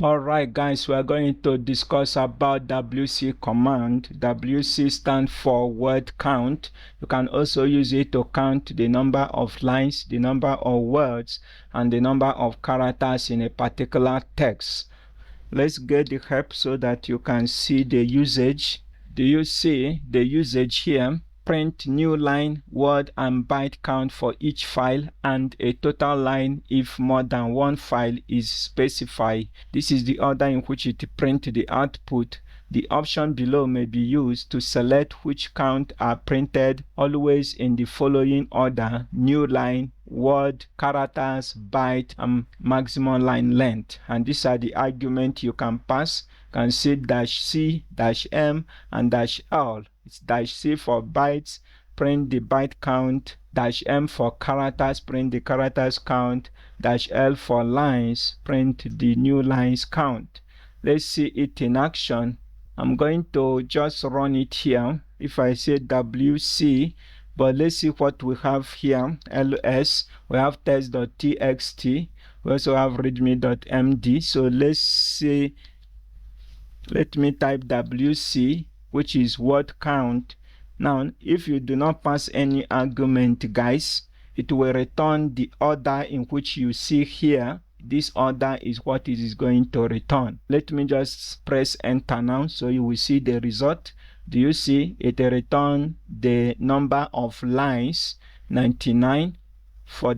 Alright guys, we are going to discuss about WC command. WC stands for word count. You can also use it to count the number of lines, the number of words, and the number of characters in a particular text. Let's get the help so that you can see the usage. Do you see the usage here? Print new line, word, and byte count for each file, and a total line if more than one file is specified. This is the order in which it prints the output. The option below may be used to select which count are printed, always in the following order: new line, word, characters, byte, and maximum line length. And these are the arguments you can pass. You can see -C, -M, and -L. It's -C for bytes, print the byte count; -M for characters, print the characters count; -L for lines, print the new lines count. Let's see it in action. I'm going to just run it here. If I say WC, but let's see what we have here. ls, we have test.txt, we also have readme.md. so let's see, let me type WC, which is word count. Now if you do not pass any argument, guys, it will return the order in which you see here. This order is what it is going to return. Let me just press enter now so you will see the result. Do you see it return the number of lines? 99. For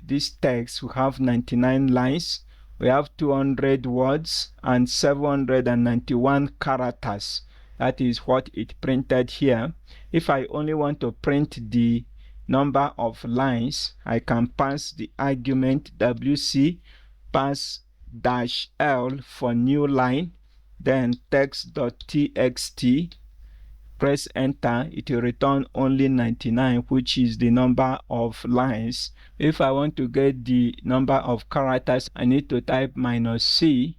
this text we have 99 lines, we have 200 words and 791 characters. That is what it printed here. If I only want to print the number of lines, I can pass the argument WC, pass -L for new line, then text.txt, press enter. It will return only 99, which is the number of lines. If I want to get the number of characters, I need to type -C.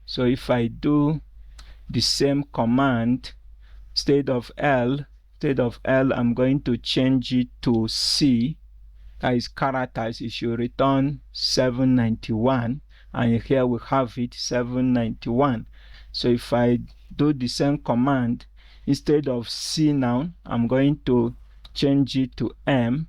So if I do the same command, instead of L, I'm going to change it to C. That is characters. It should return 791, and here we have it, 791. So if I do the same command, instead of C now, I'm going to change it to M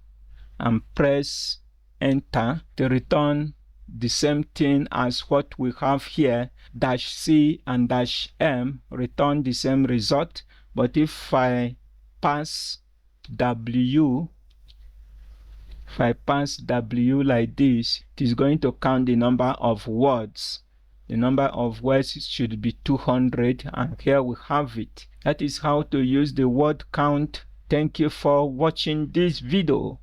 and press enter to return the same thing as what we have here. -C and -M return the same result, but if I pass W, like this, it is going to count the number of words. The number of words should be 200, and here we have it. That is how to use the word count. Thank you for watching this video.